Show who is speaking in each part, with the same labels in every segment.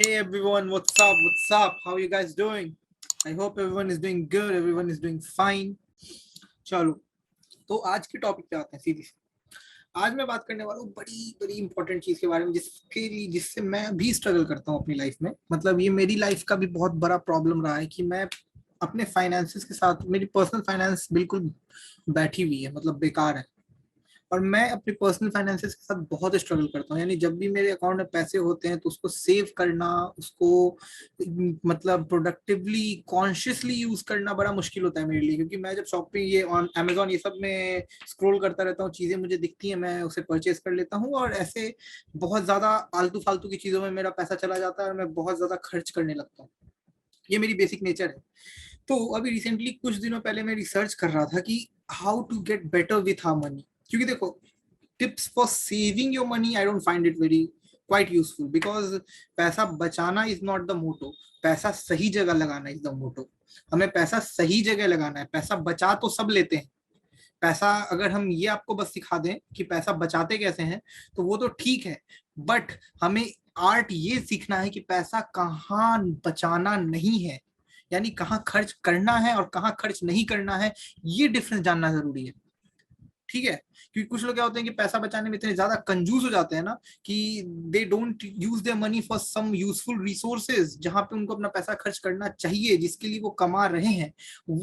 Speaker 1: Hey everyone, what's up? What's up? How are you guys doing? I hope everyone is doing good, everyone is doing fine. चलो, तो आज के topic पे आते हैं सीधी सी। आज मैं बात करने वाला हूँ बड़ी बड़ी इंपॉर्टेंट चीज के बारे में जिससे मैं भी स्ट्रगल करता हूँ अपनी लाइफ में। मतलब ये मेरी लाइफ का भी बहुत बड़ा प्रॉब्लम रहा है कि मैं अपने फाइनेंसेस के साथ, मेरी पर्सनल फाइनेंस बिल्कुल बैठी हुई है, मतलब बेकार है। और मैं अपने पर्सनल फाइनेंसेस के साथ बहुत स्ट्रगल करता हूँ। यानी जब भी मेरे अकाउंट में पैसे होते हैं तो उसको सेव करना, उसको मतलब प्रोडक्टिवली कॉन्शियसली यूज करना बड़ा मुश्किल होता है मेरे लिए। क्योंकि मैं जब शॉपिंग ये ऑन अमेजोन ये सब में स्क्रॉल करता रहता हूँ, चीजें मुझे दिखती हैं, मैं उसे परचेज कर लेता हूँ और ऐसे बहुत ज्यादा आलतू फालतू की चीजों में मेरा पैसा चला जाता है और मैं बहुत ज्यादा खर्च करने लगता हूँ। ये मेरी बेसिक नेचर है। तो अभी रिसेंटली कुछ दिनों पहले मैं रिसर्च कर रहा था कि how to get better with our money. क्योंकि देखो, tips for saving your money I don't find it very quite useful, because पैसा बचाना इज नॉट द मोटो, पैसा सही जगह लगाना इज द मोटो। हमें पैसा सही जगह लगाना है। पैसा बचा तो सब लेते हैं। पैसा अगर हम ये आपको बस सिखा दें कि पैसा बचाते कैसे हैं तो वो तो ठीक है, बट हमें आर्ट ये सीखना है कि पैसा कहाँ बचाना नहीं है, यानी कहाँ खर्च करना है और कहाँ खर्च नहीं करना है। ये डिफरेंस जानना जरूरी है। ठीक है, क्योंकि कुछ लोग क्या होते हैं कि पैसा बचाने में इतने ज्यादा कंजूस हो जाते हैं ना कि they don't use their money for some useful resources, जहां पे उनको अपना पैसा खर्च करना चाहिए, जिसके लिए वो कमा रहे हैं,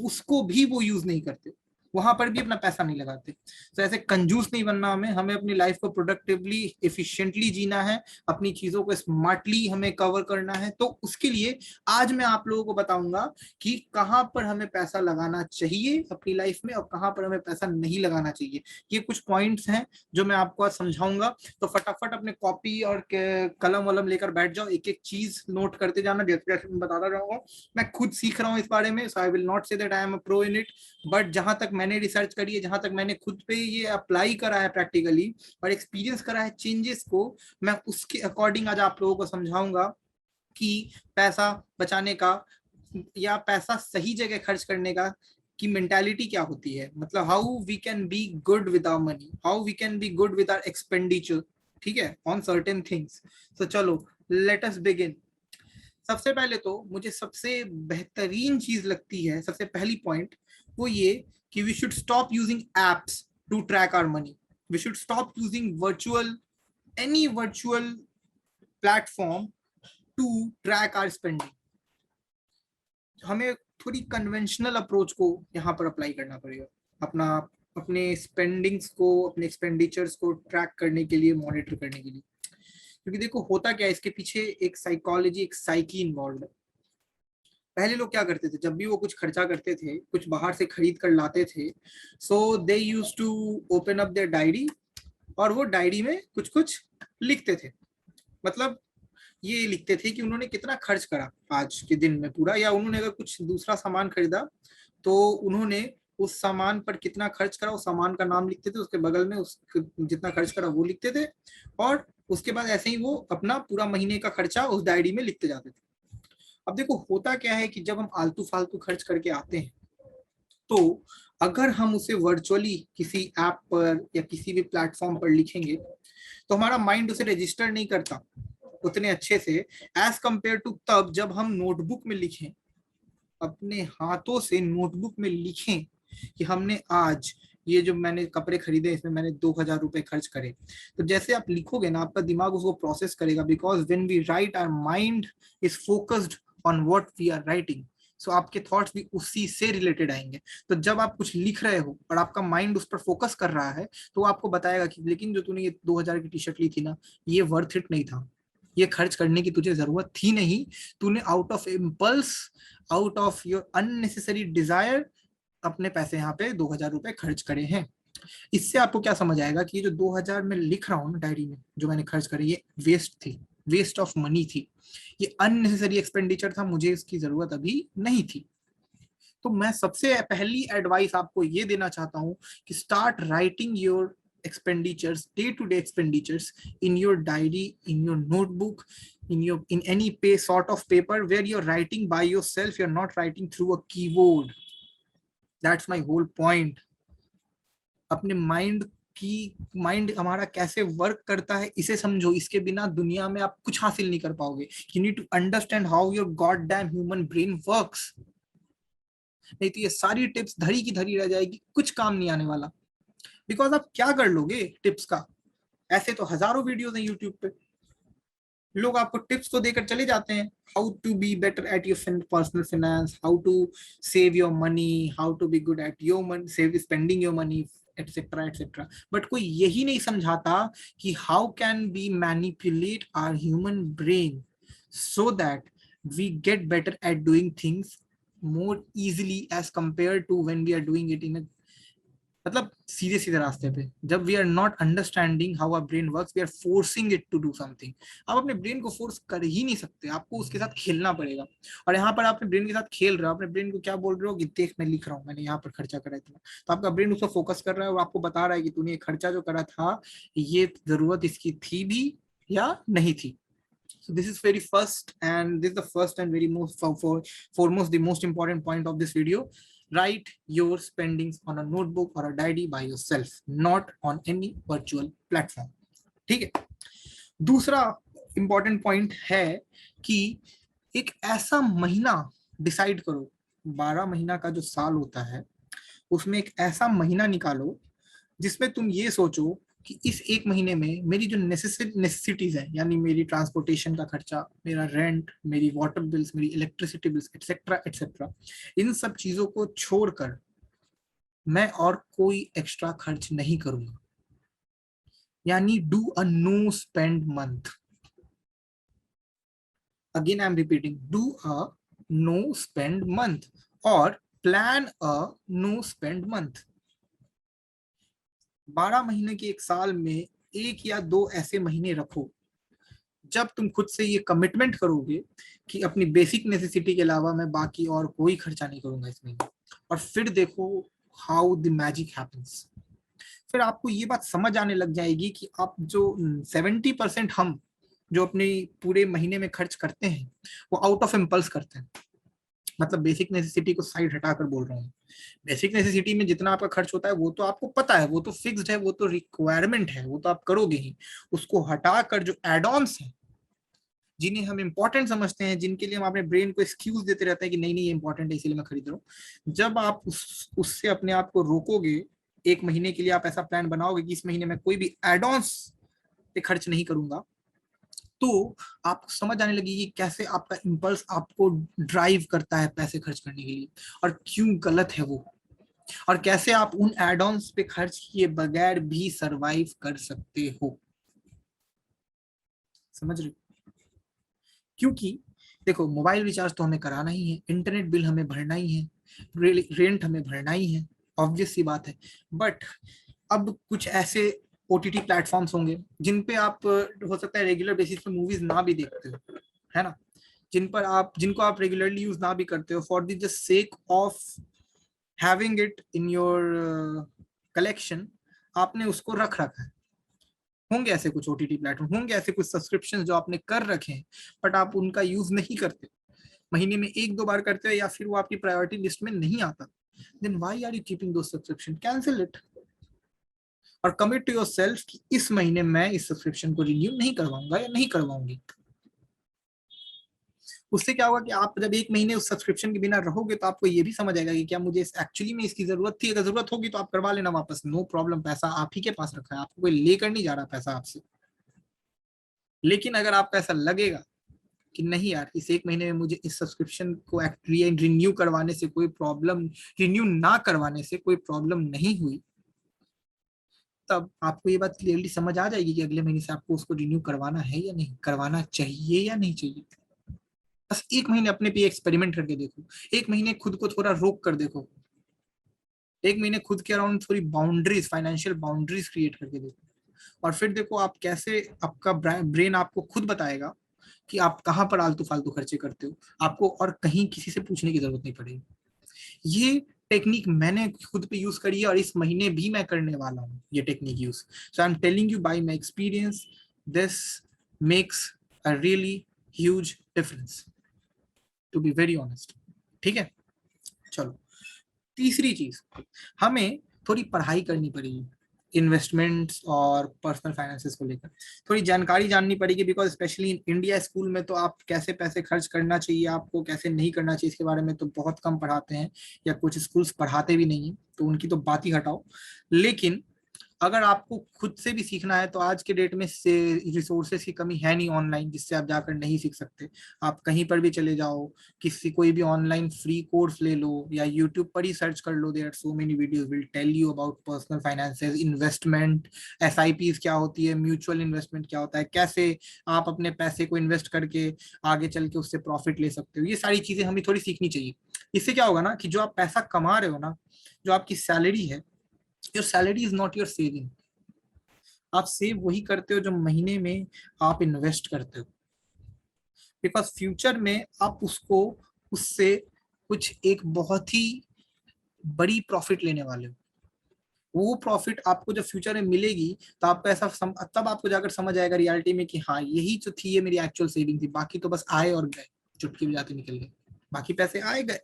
Speaker 1: उसको भी वो यूज नहीं करते, वहां पर भी अपना पैसा नहीं लगाते। तो ऐसे कंजूस नहीं बनना हमें। हमें अपनी लाइफ को प्रोडक्टिवली एफिशिएंटली जीना है, अपनी चीजों को स्मार्टली हमें कवर करना है। तो उसके लिए आज मैं आप लोगों को बताऊंगा कि कहाँ पर हमें पैसा लगाना चाहिए अपनी लाइफ में और कहाँ पर हमें पैसा नहीं लगाना चाहिए। ये कुछ पॉइंट्स हैं जो मैं आपको आज समझाऊंगा। तो फटाफट अपने कॉपी और कलम वलम लेकर बैठ जाओ, एक एक चीज नोट करते जाना, जैसे जैसे मैं बताता जाऊंगा। मैं खुद सीख रहा हूँ इस बारे में, so I will not say that I am a pro in it, but जहां तक मैंने रिसर्च करी है, जहां तक मैंने खुद पे ये अप्लाई करा है प्रैक्टिकली और एक्सपीरियंस करा है चेंजेस को, मैं उसके अकॉर्डिंग आज आप लोगों को समझाऊंगा कि पैसा बचाने का या पैसा सही जगह खर्च करने का की मेंटालिटी क्या होती है। मतलब how we can be good with our money, how we can be good with our expenditure, ठीक है, ऑन सर्टेन थिंग्स। तो चलो, लेट अस बिगिन। सबसे पहले तो मुझे सबसे बेहतरीन चीज लगती है, सबसे पहली पॉइंट वो ये कि we should stop using apps to track our money. We should stop using virtual, any virtual platform to track our spending. हमें थोड़ी कन्वेंशनल अप्रोच को यहाँ पर अप्लाई करना पड़ेगा, अपना अपने स्पेंडिंग्स को, अपने एक्सपेंडिचर्स को ट्रैक करने के लिए, मॉनिटर करने के लिए। क्योंकि देखो होता क्या है, इसके पीछे एक साइकोलॉजी, एक साइकी इन्वॉल्व है। पहले लोग क्या करते थे, जब भी वो कुछ खर्चा करते थे, कुछ बाहर से खरीद कर लाते थे, so they used to open up their diary और वो डायरी में कुछ कुछ लिखते थे। मतलब ये लिखते थे कि उन्होंने कितना खर्च करा आज के दिन में पूरा, या उन्होंने अगर कुछ दूसरा सामान खरीदा तो उन्होंने उस सामान पर कितना खर्च करा, उस सामान का नाम लिखते थे, उसके बगल में उस जितना खर्च करा वो लिखते थे, और उसके बाद ऐसे ही वो अपना पूरा महीने का खर्चा उस डायरी में लिखते जाते थे। अब देखो होता क्या है कि जब हम आलतू फालतू खर्च करके आते हैं तो अगर हम उसे वर्चुअली किसी ऐप पर या किसी भी प्लेटफॉर्म पर लिखेंगे तो हमारा माइंड उसे रजिस्टर नहीं करता उतने अच्छे से एज कंपेयर टू तब जब हम नोटबुक में लिखें, अपने हाथों से नोटबुक में लिखें कि हमने आज ये जो मैंने कपड़े खरीदे इसमें मैंने 2,000 रुपए खर्च करे। तो जैसे आप लिखोगे ना, आपका दिमाग उसको प्रोसेस करेगा, because when we write our mind is focused on what we are writing. So आपके थॉट्स भी उसी से रिलेटेड आएंगे। तो जब आप कुछ लिख रहे हो और आपका माइंड उस पर फोकस कर रहा है तो आपको बताएगा कि लेकिन जो तूने ये 2,000 की टी शर्ट ली थी ना, ये वर्थ इट नहीं था, ये खर्च करने की तुझे जरूरत थी नहीं, तूने out of impulse, out of your unnecessary desire अपने पैसे यहाँ पे 2,000 रुपए खर्च करे हैं। इससे आपको क्या समझ आएगा कि ये जो 2,000 में लिख रहा हूँ ना डायरी में, जो मैंने खर्च करे, ये वेस्ट थी, वेस्ट ऑफ मनी थी, ये अननेसेसरी एक्सपेंडिचर था, मुझे इसकी जरूरत अभी नहीं थी। तो मैं सबसे पहली एडवाइस आपको ये देना चाहता हूँ कि start writing your expenditures, day to day expenditures in your diary, in your notebook, in any pay sort of paper where you're writing by yourself, you're not writing through a keyboard. That's my whole point. अपने mind कि mind हमारा कैसे work करता है, इसे समझो। इसके बिना दुनिया में आप कुछ हासिल नहीं कर पाओगे। You need to understand how your goddamn human brain works. नहीं तो ये सारी टिप्स धरी की धरी रह जाएगी, कुछ काम नहीं आने वाला। बिकॉज आप क्या कर लोगे टिप्स का? ऐसे तो हजारों वीडियोस हैं यूट्यूब पे, लोग आपको टिप्स तो देकर चले जाते हैं, how to be better at your personal finance, how to save your money, how to be good at your money, save spending your money, etcetera etcetera. But कोई यही नहीं समझाता कि how can be manipulate our human brain so that we get better at doing things more easily as compared to when we are doing it in a, मतलब सीधे सीधे रास्ते पे। जब we are not understanding how our brain works, we are forcing it to do something. आप अपने brain को force कर ही नहीं सकते, आपको उसके साथ खेलना पड़ेगा। और यहाँ पर आप अपने ब्रेन के साथ खेल रहे हो, अपने ब्रेन को क्या बोल रहे हो कि देख मैं लिख रहा हूँ, मैंने यहाँ पर खर्चा करा इतना। तो आपका ब्रेन उसको फोकस कर रहा है और आपको बता रहा है कि तूने ये खर्चा जो करा था, ये जरूरत इसकी थी भी या नहीं थी। So this is very first, and this is the first and very most foremost, the most important point of this video. Write your spendings on a notebook or a diary by yourself, not on any virtual platform. ठीक है। दूसरा important point है कि एक ऐसा महीना decide करो, 12 महीना का जो साल होता है उसमें एक ऐसा महीना निकालो जिसमें तुम ये सोचो कि इस एक महीने में मेरी जो नेसेसिटीज है, यानी मेरी ट्रांसपोर्टेशन का खर्चा, मेरा रेंट, मेरी वाटर बिल्स, मेरी इलेक्ट्रिसिटी बिल्स, एटसेट्रा एटसेट्रा, इन सब चीजों को छोड़कर मैं और कोई एक्स्ट्रा खर्च नहीं करूंगा। यानी do a no spend month. Again I am repeating, do a no spend month और plan a no spend month. 12 महीने के एक साल में एक या दो ऐसे महीने रखो जब तुम खुद से ये कमिटमेंट करोगे कि अपनी बेसिक नेसेसिटी के अलावा मैं बाकी और कोई खर्चा नहीं करूंगा इस महीने। और फिर देखो हाउ द मैजिक हैपेंस। फिर आपको ये बात समझ आने लग जाएगी कि आप जो 70% हम जो अपने पूरे महीने में खर्च करते हैं वो आउट ऑफ इम्पल्स करते हैं। मतलब बेसिक नेसेसिटी को साइड हटाकर बोल रहा हूँ। बेसिक नेसेसिटी में जितना आपका खर्च होता है वो तो आपको पता है, वो तो फिक्स्ड है, वो तो रिक्वायरमेंट है, वो तो आप करोगे ही। उसको हटाकर जो एड ऑन्स हैं, जिन्हें हम इंपॉर्टेंट समझते हैं, जिनके लिए हम अपने ब्रेन को एक्सक्यूज देते रहते हैं कि नहीं नहीं ये इंपॉर्टेंट है इसीलिए मैं खरीद रहा हूँ, जब आप उससे अपने आप को रोकोगे, एक महीने के लिए आप ऐसा प्लान बनाओगे कि इस महीने में कोई भी एड ऑन्स पे खर्च नहीं करूंगा, तो आपको समझ आने लगेगी कैसे आपका इंपल्स आपको ड्राइव करता है पैसे खर्च करने के लिए और क्यों गलत है वो, और कैसे आप उन एड ऑन्स पे खर्च किए बगैर भी सरवाइव कर सकते हो। समझ रहे? क्योंकि देखो मोबाइल रिचार्ज तो हमें कराना ही है, इंटरनेट बिल हमें भरना ही है, रेंट हमें भरना ही है, ऑब्वियस सी बात है। बट अब कुछ ऐसे ओटीटी प्लेटफॉर्म्स होंगे जिन पे आप हो सकता है रेगुलर बेसिस पे मूवीज ना भी देखते हो, है ना, जिनको आप रेगुलरली यूज ना भी करते हो, for the just sake of having it in your collection, आपने उसको रख रखा है। होंगे ऐसे कुछ ओटीटी प्लेटफॉर्म, होंगे ऐसे कुछ सब्सक्रिप्शन जो आपने कर रखे हैं बट आप उनका यूज नहीं करते, महीने में एक दो बार करते हो या फिर वो आपकी प्रायोरिटी लिस्ट में नहीं आता। Then why are you keeping those subscription? Cancel it और कमिट टू योरसेल्फ कि इस महीने मैं इस सब्सक्रिप्शन को रिन्यू नहीं करवाऊंगा या नहीं करवाऊंगी। उससे क्या होगा कि आप जब एक महीने उस सब्सक्रिप्शन के बिना रहोगे तो आपको ये भी समझ आएगा कि क्या मुझे एक्चुअली में इसकी जरूरत थी। अगर जरूरत होगी तो आप करवा लेना वापस, नो प्रॉब्लम, पैसा आप ही के पास रखा है, आपको कोई लेकर नहीं जा रहा पैसा आपसे। लेकिन अगर आपको ऐसा लगेगा कि नहीं यार इस एक महीने में मुझे इस सब्सक्रिप्शन को रिन्यू करवाने से कोई प्रॉब्लम, रिन्यू ना करवाने से कोई प्रॉब्लम नहीं हुई, तब आपको ये बात क्लियरली समझ आ जाएगी कि अगले महीने से आपको उसको रिन्यू करवाना है या नहीं, करवाना चाहिए या नहीं चाहिए। बस एक महीने अपने पे एक्सपेरिमेंट करके देखो, एक महीने खुद को थोड़ा रोक कर देखो, एक महीने खुद के अराउंड थोड़ी बाउंड्रीज, फाइनेंशियल बाउंड्रीज क्रिएट करके देखो, और फिर देखो आप कैसे आपका ब्रेन आपको खुद बताएगा कि आप कहाँ पर आलतू फालतू खर्चे करते हो, आपको और कहीं किसी से पूछने की जरूरत नहीं पड़ेगी। ये टेक्निक मैंने खुद पे यूज करी है और इस महीने भी मैं करने वाला हूँ ये technique use. So I am telling you by my experience, this makes a really huge difference, to be very honest. ठीक है, चलो तीसरी चीज, हमें थोड़ी पढ़ाई करनी पड़ेगी। इन्वेस्टमेंट्स और पर्सनल फाइनेंसेस को लेकर थोड़ी जानकारी जाननी पड़ेगी, because specially in India school में तो आप कैसे पैसे खर्च करना चाहिए, आपको कैसे नहीं करना चाहिए, इसके बारे में तो बहुत कम पढ़ाते हैं, या कुछ स्कूल्स पढ़ाते भी नहीं है, तो उनकी तो बात ही हटाओ। लेकिन अगर आपको खुद से भी सीखना है तो आज के डेट में से रिसोर्सेज की कमी है नहीं ऑनलाइन, जिससे आप जाकर नहीं सीख सकते। आप कहीं पर भी चले जाओ, किसी कोई भी ऑनलाइन फ्री कोर्स ले लो, या यूट्यूब पर ही सर्च कर लो, there are so many videos will tell you about personal finances, investment, SIPs क्या होती है, म्यूचुअल इन्वेस्टमेंट क्या होता है, कैसे आप अपने पैसे को इन्वेस्ट करके आगे चल के उससे प्रॉफिट ले सकते हो। ये सारी चीजें हमें थोड़ी सीखनी चाहिए। इससे क्या होगा ना कि जो आप पैसा कमा रहे हो ना, जो आपकी सैलरी है, your salary is not your saving. आप सेव वही करते हो जो महीने में आप इन्वेस्ट करते हो, बिकॉज फ्यूचर में आप उसको, उससे कुछ एक बहुत ही बड़ी प्रॉफिट लेने वाले हो। वो प्रॉफिट आपको जब फ्यूचर में मिलेगी तो आपको तब आपको जाकर समझ आएगा रियलिटी में कि हाँ यही जो थी ये मेरी एक्चुअल सेविंग थी, बाकी तो बस आए और गए, चुटकी बजाते निकल गए, बाकी पैसे आए गए।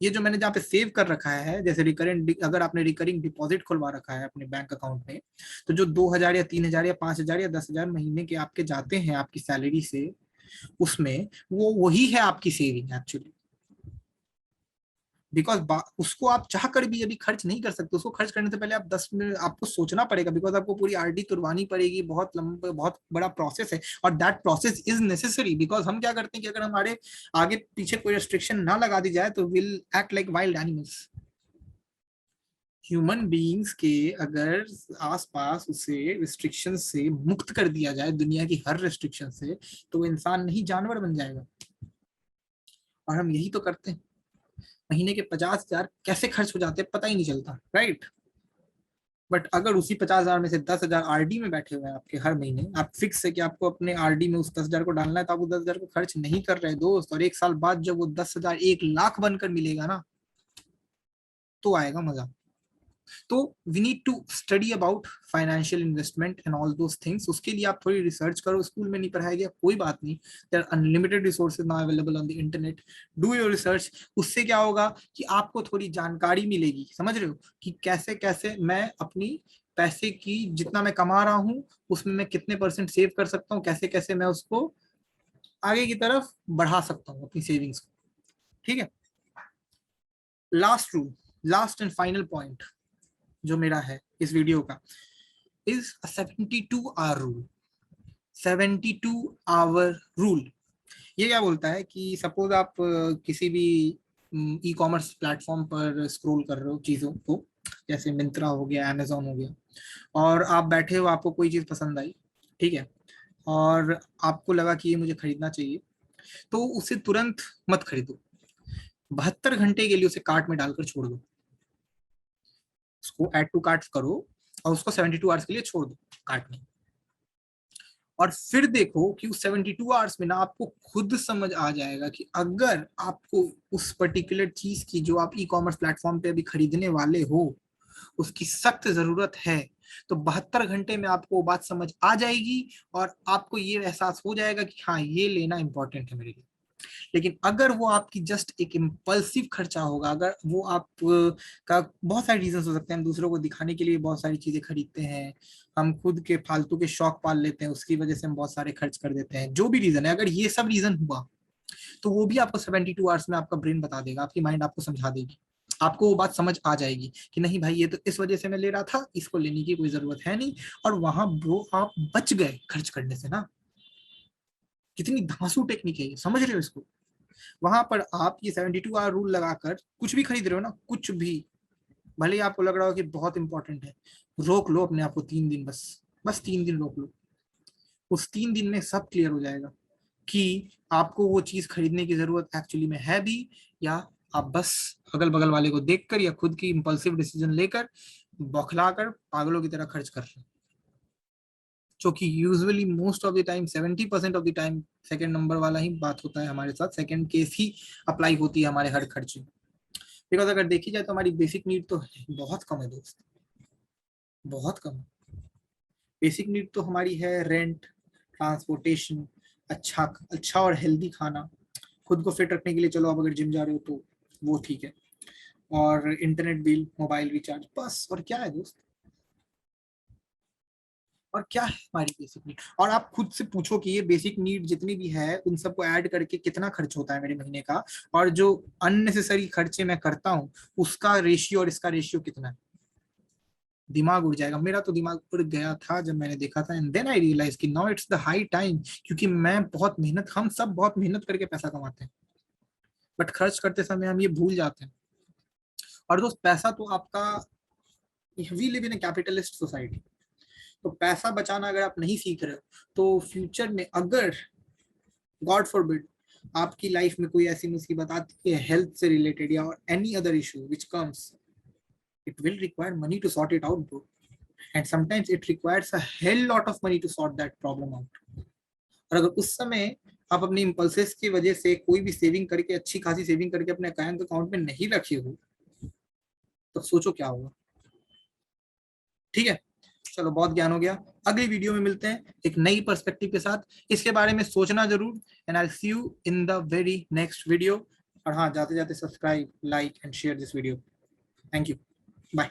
Speaker 1: ये जो मैंने जहाँ पे सेव कर रखा है, जैसे रिकरेंट, अगर आपने रिकरिंग डिपॉजिट खुलवा रखा है अपने बैंक अकाउंट में, तो जो 2,000 या 3,000 या 5,000 या 10,000 महीने के आपके जाते हैं आपकी सैलरी से, उसमें वो वही है आपकी सेविंग एक्चुअली। बिकॉज उसको आप चाह कर भी अभी खर्च नहीं कर सकते, उसको खर्च करने से पहले आप 10 मिनट आपको सोचना पड़ेगा, बिकॉज आपको पूरी आरडी तुड़वानी पड़ेगी, बहुत लंबा बहुत बड़ा प्रोसेस है, और that process is necessary. Because हम क्या करते हैं कि अगर हमारे आगे पीछे कोई रेस्ट्रिक्शन ना लगा दी जाए तो will act like wild animals. Human beings के अगर आसपास उसे रिस्ट्रिक्शन से मुक्त कर दिया जाए, दुनिया की हर रिस्ट्रिक्शन से, तो वो इंसान नहीं जानवर बन जाएगा। और हम यही तो करते हैं, महीने के 50,000 कैसे खर्च हो जाते हैं पता ही नहीं चलता, राइट। बट अगर उसी 50,000 में से 10,000 आरडी में बैठे हुए हैं आपके, हर महीने आप फिक्स है कि आपको अपने आरडी में उस 10,000 को डालना है, तो आप उस 10,000 को खर्च नहीं कर रहे दोस्त, और 1 साल बाद जब वो 10,000 1 लाख बनकर मिलेगा ना, तो आएगा मजा। तो we need to study about financial investment and all those things. उसके लिए आप थोड़ी रिसर्च करो, स्कूल में नहीं पढ़ाया गया कोई बात नहीं, there are unlimited resources now available on the internet. Do your research. उससे क्या होगा कि आपको थोड़ी जानकारी मिलेगी, समझ रहे हो, कि कैसे कैसे मैं अपनी पैसे की, जितना मैं कमा रहा हूँ उसमें मैं कितने परसेंट सेव कर सकता हूँ, कैसे कैसे मैं उसको आगे की तरफ बढ़ा सकता हूँ अपनी सेविंग्स को। ठीक है। Last rule, last and final point जो मेरा है इस वीडियो का, is 72 hour rule. 72 hour rule ये क्या बोलता है कि सपोज आप किसी भी ई कॉमर्स प्लेटफॉर्म पर स्क्रॉल कर रहे हो चीजों को, जैसे मिंत्रा हो गया, अमेजोन हो गया, और आप बैठे हो, आपको कोई चीज पसंद आई, ठीक है, और आपको लगा कि ये मुझे खरीदना चाहिए, तो उसे तुरंत मत खरीदो। 72 घंटे के लिए उसे कार्ट में डालकर छोड़ दो, उसको ऐड टू कार्ट करो, और उसको 72 आवर्स के लिए छोड़ दो कार्ट में। और फिर देखो कि उस 72 आवर्स में ना आपको खुद समझ आ जाएगा कि अगर आपको उस पर्टिकुलर चीज की जो आप ई कॉमर्स प्लेटफॉर्म पे अभी खरीदने वाले हो उसकी सख्त जरूरत है, तो 72 घंटे में आपको वो बात समझ आ जाएगी, और आपको ये एहसास हो जाएगा कि हाँ ये लेना इंपॉर्टेंट है मेरे लिए। लेकिन अगर वो आपकी जस्ट एक इम्पल्सिव खर्चा होगा, अगर वो आप का बहुत सारे रीजन हो सकते हैं, हम दूसरों को दिखाने के लिए बहुत सारी चीजें खरीदते हैं, हम खुद के फालतू के शौक पाल लेते हैं, उसकी वजह से हम बहुत सारे खर्च कर देते हैं, जो भी रीजन है, अगर ये सब रीजन हुआ तो वो भी आपको 72 आवर्स में आपका ब्रेन बता देगा, आपकी माइंड आपको समझा देगी, आपको वो बात समझ आ जाएगी कि नहीं भाई ये तो इस वजह से मैं ले रहा था, इसको लेने की कोई जरूरत है नहीं। और वहां ब्रो आप बच गए खर्च करने से ना। कितनी धांसू टेक्निक है ये, समझ रहे हो इसको। वहां पर आप ये 72 आवर रूल लगाकर कुछ भी खरीद रहे हो ना, कुछ भी, भले ही आपको लग रहा हो कि बहुत इंपॉर्टेंट है, रोक लो अपने आप को 3 दिन, बस बस 3 दिन रोक लो। उस 3 दिन में सब क्लियर हो जाएगा कि आपको वो चीज खरीदने की जरूरत एक्चुअली में है भी, या आप बस अगल बगल वाले को देखकर या खुद की इंपल्सिव डिसीजन लेकर बौखलाकर पागलों की तरह खर्च कर रहे हैं। जो कि usually most of the time 70% of the time second number वाला ही बात होता है हमारे साथ, सेकंड केस ही अप्लाई होती है हमारे हर खर्च में। बिकॉज अगर देखी जाए तो हमारी बेसिक नीड तो बहुत कम है दोस्त, बहुत कम। बेसिक नीड तो हमारी है रेंट, ट्रांसपोर्टेशन, अच्छा अच्छा और हेल्दी खाना, खुद को फिट रखने के लिए चलो आप अगर जिम जा रहे हो तो वो ठीक है, और इंटरनेट बिल, मोबाइल रिचार्ज, बस। और क्या है दोस्त, और क्या है हमारी बेसिक नीड, और आप खुद से पूछो कि ये बेसिक नीड जितनी भी है उन सबको ऐड करके कितना खर्च होता है मेरे महीने का, और जो अननेसेसरी खर्चे मैं करता हूँ उसका रेशियो और इसका रेशियो कितना है। दिमाग उड़ जाएगा। मेरा तो दिमाग उड़ गया था जब मैंने देखा था, एंड देन आई रियलाइज कि now it's the high time, क्योंकि मैं बहुत मेहनत, हम सब बहुत मेहनत करके पैसा कमाते हैं, बट खर्च करते समय हम ये भूल जाते हैं। और दोस्त पैसा तो आपका, we live in a capitalist society, तो पैसा बचाना अगर आप नहीं सीख रहे हो तो फ्यूचर में अगर गॉड फॉरबिड आपकी लाइफ में कोई ऐसी मुसीबत आती है हेल्थ से रिलेटेड या any other issue which comes, it will require money to sort it out, bro. And sometimes it requires a hell lot of money to sort that problem out. और अगर उस समय आप अपनी इम्पल्सेस की वजह से कोई भी सेविंग करके, अच्छी खासी सेविंग करके अपने बैंक अकाउंट में नहीं रखे हो, तो सोचो क्या होगा। ठीक है, चलो बहुत ज्ञान हो गया। अगली वीडियो में मिलते हैं एक नई पर्सपेक्टिव के साथ, इसके बारे में सोचना जरूर। And I see you in the very next video. और हाँ, जाते जाते subscribe, like and share this video. Thank you, bye.